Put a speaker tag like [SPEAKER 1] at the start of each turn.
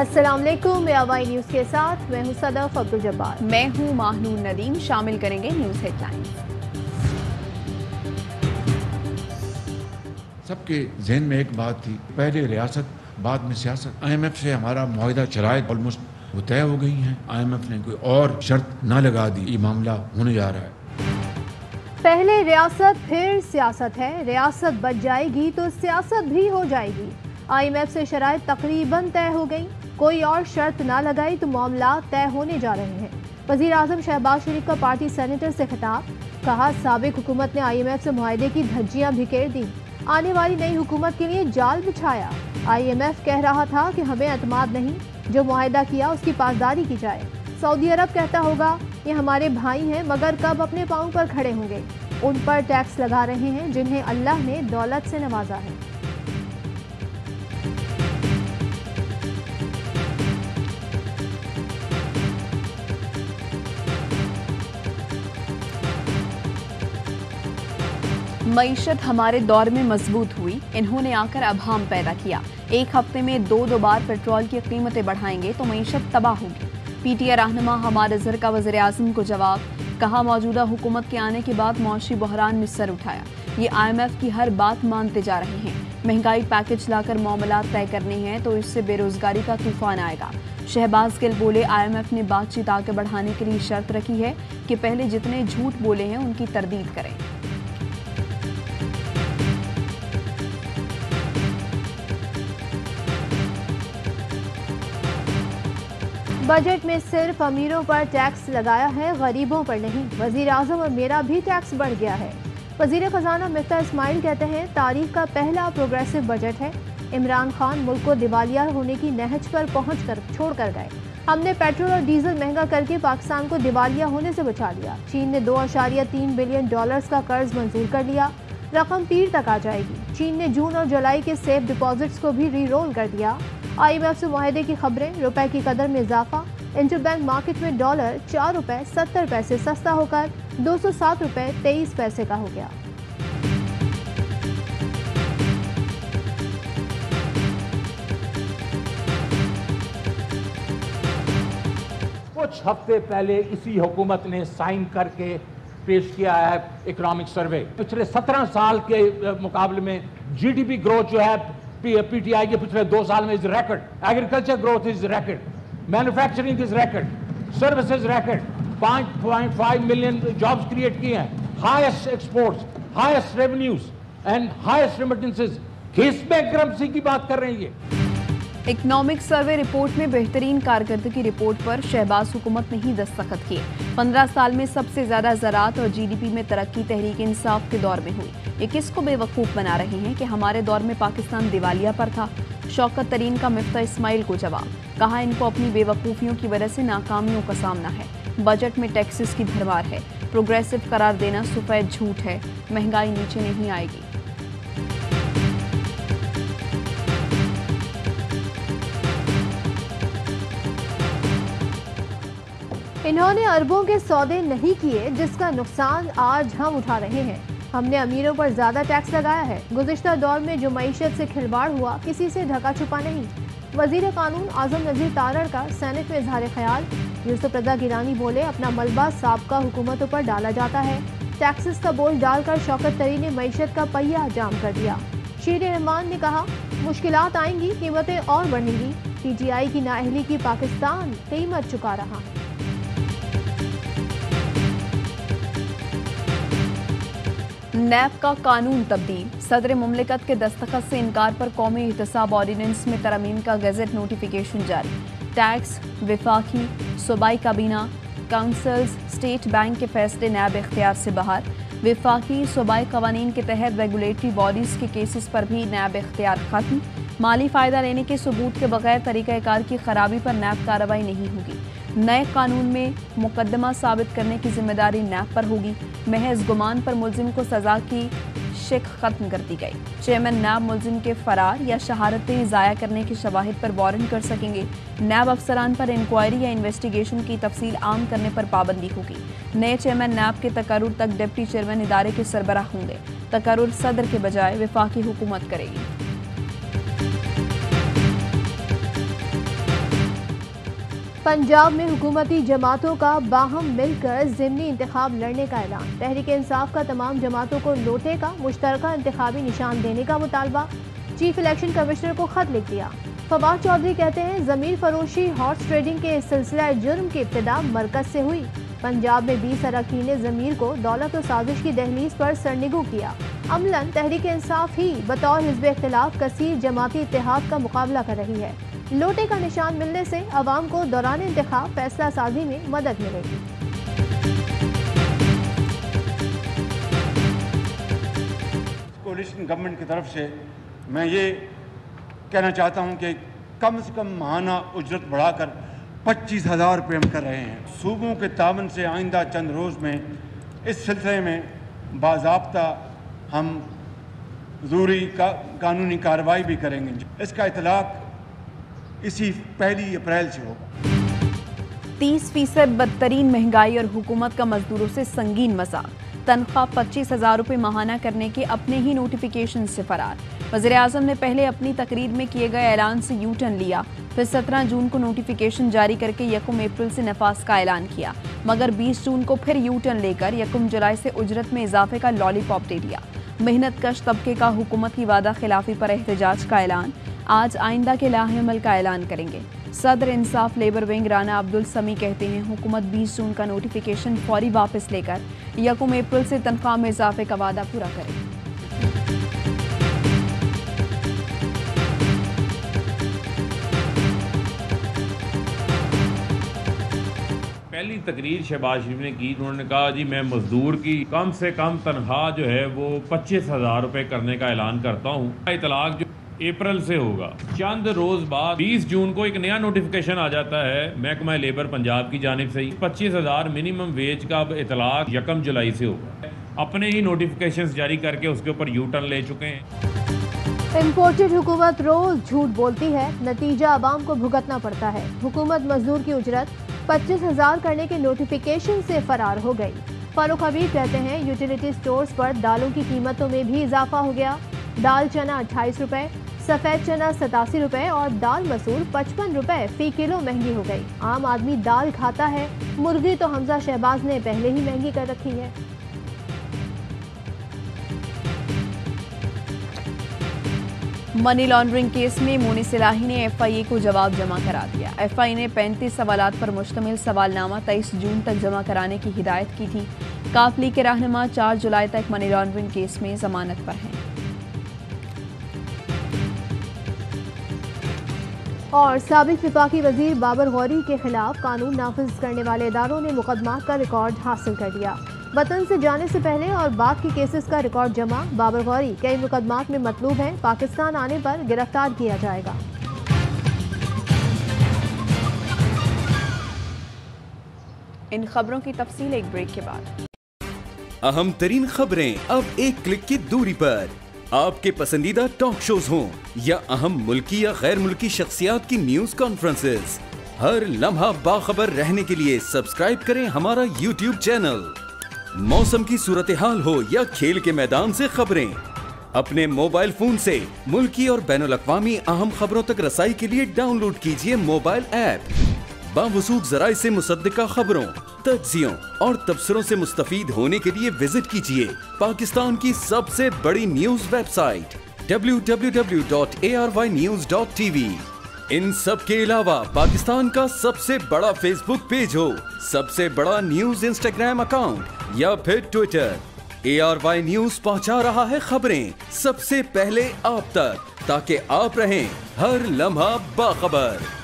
[SPEAKER 1] अस्सलाम वालेकुम, AY news के साथ मैं हूं सदफ अब्दुल जब्बार।
[SPEAKER 2] मैं हूं माहनूर नदीम। शामिल करेंगे न्यूज़ हेडलाइंस।
[SPEAKER 3] सबके जहन में एक बात थी, पहले रियासत बाद में सियासत। IMF से हमारा मुआहिदा शराइत ऑलमोस्ट वो तय हो गई हैं। IMF ने कोई और शर्त ना लगा दी। ये मामला होने जा रहा है।
[SPEAKER 1] पहले रियासत फिर सियासत है, रियासत बच जाएगी तो सियासत भी हो जाएगी। IMF से शराइत तकरीबन तय हो गई, कोई और शर्त ना लगाई तो मामला तय होने जा रहे हैं। वज़ीर आज़म शहबाज शरीफ का पार्टी सेनेटर से खिताब, कहा साबिक हुकूमत ने IMF से मुआहिदे की धज्जियां बिखेर दी, आने वाली नई हुकूमत के लिए जाल बिछाया। IMF कह रहा था कि हमें एतमाद नहीं, जो मुआहिदा किया उसकी पासदारी की जाए। सऊदी अरब कहता होगा ये हमारे भाई हैं मगर कब अपने पाँव पर खड़े होंगे। उन पर टैक्स लगा रहे हैं जिन्हें अल्लाह ने दौलत से नवाजा है।
[SPEAKER 2] मईशत हमारे दौर में मजबूत हुई, इन्होंने आकर अभाम पैदा किया। एक हफ्ते में दो बार पेट्रोल की कीमतें बढ़ाएंगे तो मईशत तबाह होगी। PTI रहनुमा हमाद अजहर का वज़ीर आज़म को जवाब, कहा मौजूदा हुकूमत के आने के बाद मौशी बहरान ने सर उठाया। ये IMF की हर बात मानते जा रहे हैं। महंगाई पैकेज लाकर मामला तय करने हैं तो इससे बेरोजगारी का तूफान आएगा। शहबाज गिल बोले, IMF ने बातचीत आगे बढ़ाने के लिए शर्त रखी है कि पहले जितने झूठ बोले हैं उनकी तरदीद करें।
[SPEAKER 1] बजट में सिर्फ अमीरों पर टैक्स लगाया है, गरीबों पर नहीं। वज़ीर आज़म और मेरा भी टैक्स बढ़ गया है। वज़ीर ख़जाना मिफ्ता इस्माइल कहते हैं तारीख का पहला प्रोग्रेसिव बजट है। इमरान खान मुल्क को दिवालिया होने की नहज पर पहुँच कर छोड़ कर गए। हमने पेट्रोल और डीजल महंगा करके पाकिस्तान को दिवालिया होने से बचा लिया। चीन ने $2.3 बिलियन का कर्ज मंजूर कर लिया, रकम पीर तक आ जाएगी। चीन ने जून और जुलाई के सेफ डिपॉजिट्स को भी री रोल कर दिया। IMF से मुआहिदे की खबरें, रुपए की कदर में इजाफा। इंटरबैंक मार्केट में डॉलर $4.70 सस्ता होकर $207.23 का हो गया।
[SPEAKER 4] कुछ हफ्ते पहले इसी हुकूमत ने साइन करके पेश किया है इकोनॉमिक सर्वे। पिछले 17 साल के मुकाबले में GDP ग्रोथ जो है PTI के पिछले 2 साल में is record. Agriculture growth is record, manufacturing is record, services record. 5.5 million jobs create किए हैं। Highest exports, highest revenues and highest remittances. किस बैंकरप्सी की बात कर रहे हैं ये?
[SPEAKER 2] इकोनॉमिक सर्वे रिपोर्ट में बेहतरीन कारकर्दगी रिपोर्ट पर शहबाज हुकूमत ने ही दस्तखत किए। 15 साल में सबसे ज्यादा ज़राअत और GDP में तरक्की तहरीक इंसाफ के दौर में हुई। ये किसको बेवकूफ़ बना रहे हैं कि हमारे दौर में पाकिस्तान दिवालिया पर था। शौकत तरीन का मिफ्ता इस्माइल को जवाब, कहा इनको अपनी बेवकूफ़ियों की वजह से नाकामियों का सामना है। बजट में टैक्सेस की भरमार है, प्रोग्रेसिव करार देना सफेद झूठ है। महंगाई नीचे नहीं आएगी।
[SPEAKER 1] इन्होंने अरबों के सौदे नहीं किए जिसका नुकसान आज हम उठा रहे हैं। हमने अमीरों पर ज्यादा टैक्स लगाया है। गुज़िश्ता दौर में जो मईशत से खिलवाड़ हुआ किसी से ढका छुपा नहीं। वज़ीर कानून आज़म नज़ीर तारड़ का सेनेट में इजहार ख्याल। यूसुफ रज़ा गिलानी बोले, अपना मलबा साबका हुकूमतों पर डाला जाता है। टैक्सेस का बोझ डालकर शौकत तरीन ने मईशत का पहिया जाम कर दिया। शीर रहमान ने कहा, मुश्किलात आएंगी, कीमतें और बढ़ेंगी। PTI की नाअहली की पाकिस्तान कीमत चुका रहा है।
[SPEAKER 2] नैब का कानून तब्दील, सदर मुमलिकत के दस्तखत से इनकार पर कौमी एहतसाब ऑर्डिनेंस में तरमीम का गजट नोटिफिकेशन जारी। टैक्स, विफाकी, सूबाई काबीना, काउंसिल्स, स्टेट बैंक के फैसले नैब इख्तियार से बाहर। विफाकी सूबाई कवानीन के तहत रेगुलेटरी बॉडीज़ के केसेस पर भी नैब इख्तियार खत्म। माली फ़ायदा लेने के सबूत के बगैर तरीक़ाकार की खराबी पर नैब कार्रवाई नहीं होगी। नए कानून में मुकदमा साबित करने की जिम्मेदारी नैब पर होगी। महज गुमान पर मुलजिम को सजा की शिक खत्म कर दी गई। चेयरमैन नैब मुलजिम के फरार या शहारतें ज़ाया करने की शवाहिद पर वारंट कर सकेंगे। नैब अफसरान पर इंक्वायरी या इन्वेस्टिगेशन की तफसील आम करने पर पाबंदी होगी। नए चेयरमैन नैब के तकर्रुर तक डिप्टी चेयरमैन इदारे के सरबराह होंगे। तकर्रुर सदर के बजाय वफाकी हुकूमत करेगी।
[SPEAKER 1] पंजाब में हुकूमती जमातों का बाहम मिलकर ज़िमनी इंतखाब लड़ने का ऐलान। तहरीक इंसाफ का तमाम जमातों को लोटे का मुश्तरका इंतखाबी निशान देने का मुतालबा। चीफ इलेक्शन कमिश्नर को खत लिख दिया। फवाद चौधरी कहते हैं ज़मीर फरोशी हॉर्स ट्रेडिंग के सिलसिला जुर्म की इब्तिदा मरकज से हुई। पंजाब में 20 अरकान ने ज़मीर को दौलत और साजिश की दहलीज पर सरनिगू किया। अमलन तहरीक इंसाफ ही बतौर हिज़्ब इख्तिलाफ कसीर जमाती इत्तेहाद का मुकाबला कर रही है। लोटे का निशान मिलने से अवाम को दौरान इंतखाब फैसला साजी में मदद मिलेगी।
[SPEAKER 5] कोलिशन गवर्नमेंट की तरफ से मैं ये कहना चाहता हूँ कि कम से कम माहाना उजरत बढ़ाकर 25,000 रुपये हम कर रहे हैं। सूबों के तावन से आइंदा चंद रोज़ में इस सिलसिले में बाज़ाब्ता हम ज़रूरी कानूनी कार्रवाई भी करेंगे। इसका इतलाक़ इसी 1 अप्रैल से होगा।
[SPEAKER 2] 30% बदतरीन महंगाई और हुकूमत का मजदूरों से संगीन मजाक। तनख्वाह 25,000 रुपये माहाना करने के अपने ही नोटिफिकेशन से फरार। वज़ीर-ए-आज़म ने पहले अपनी तकरीर में किए गए ऐलान से यू टर्न लिया, फिर 17 जून को नोटिफिकेशन जारी करके 1 अप्रैल से नफाज का ऐलान किया, मगर 20 जून को फिर यू टर्न लेकर 1 जुलाई से उजरत में इजाफे का लॉलीपॉप दे दिया। मेहनत कश तबके का हुकूमत की वादा खिलाफी पर एहतजाज का ऐलान। आज आइंदा के लाहेमल का ऐलान करेंगे। सदर इंसाफ लेबर विंग राना अब्दुल समी कहते हैं हुकूमत 20 जून का नोटिफिकेशन फौरी वापस लेकर 1 अप्रैल से तनख्वाह में इजाफे का वादा पूरा करें।
[SPEAKER 6] पहली तकरीर शहबाज शरीफ ने की, उन्होंने कहा जी मैं मजदूर की कम से कम तनख्वाह जो है वो 25,000 रुपये करने का ऐलान करता हूँ। इतलाक जो अप्रैल से होगा। चंद रोज बाद 20 जून को एक नया नोटिफिकेशन आ जाता है महकमा लेबर पंजाब की जानिब से ही 25,000 मिनिमम वेज का अब इतलाक 1 जुलाई से होगा। अपने ही नोटिफिकेशंस जारी करके उसके ऊपर यू टर्न ले चुके हैं।
[SPEAKER 1] इम्पोर्टेड हुकूमत रोज झूठ बोलती है, नतीजा आवाम को भुगतना पड़ता है। हुकूमत मजदूर की उजरत 25,000 करने के नोटिफिकेशन से फरार हो गई। फारूक हबीब कहते हैं यूटिलिटी स्टोर्स पर दालों की कीमतों में भी इजाफा हो गया। दाल चना 28 रुपए, सफ़ेद चना 87 रुपए और दाल मसूर 55 रुपए फी किलो महंगी हो गई। आम आदमी दाल खाता है, मुर्गी तो हमजा शहबाज ने पहले ही महंगी कर रखी है।
[SPEAKER 2] मनी लॉन्ड्रिंग केस में मोनी सिलाही ने FIA को जवाब जमा करा दिया। FIA ने 35 सवालात पर मुश्तमिल सवालनामा 23 जून तक जमा कराने की हिदायत की थी। काफली के रहनुमा 4 जुलाई तक मनी लॉन्ड्रिंग केस में जमानत पर हैं।
[SPEAKER 1] और साबिक वफाकी वजीर बाबर गौरी के खिलाफ कानून नाफिज करने वाले इदारों ने मुकदमात का रिकॉर्ड हासिल कर लिया। वतन से जाने से पहले और बाद के केसेस का रिकॉर्ड जमा। बाबर गौरी कई मुकदमात में मतलूब हैं, पाकिस्तान आने पर गिरफ्तार किया जाएगा।
[SPEAKER 2] इन खबरों की तफसील एक ब्रेक के बाद।
[SPEAKER 7] अहम तरीन खबरें अब एक क्लिक की दूरी पर। आपके पसंदीदा टॉक शोज हों या अहम मुल्की या गैर मुल्की शख्सियात की न्यूज कॉन्फ्रेंसेस, हर लम्हा बाखबर रहने के लिए सब्सक्राइब करें हमारा YouTube चैनल। मौसम की सूरत हाल हो या खेल के मैदान से खबरें, अपने मोबाइल फोन से मुल्की और बैनुल अक़वामी अहम खबरों तक रसाई के लिए डाउनलोड कीजिए मोबाइल ऐप। बावसूख ज़राए से मुसद्दिका खबरों, तज्ज़ियों और तबसरों से मुस्तफीद होने के लिए विजिट कीजिए पाकिस्तान की सबसे बड़ी न्यूज वेबसाइट www.arYnews.tv। इन सब के अलावा पाकिस्तान का सबसे बड़ा फेसबुक पेज हो, सबसे बड़ा न्यूज इंस्टाग्राम अकाउंट या फिर ट्विटर, ARY न्यूज पहुंचा रहा है खबरें सबसे पहले आप तक, ताकि आप रहें हर लम्हा बाखबर।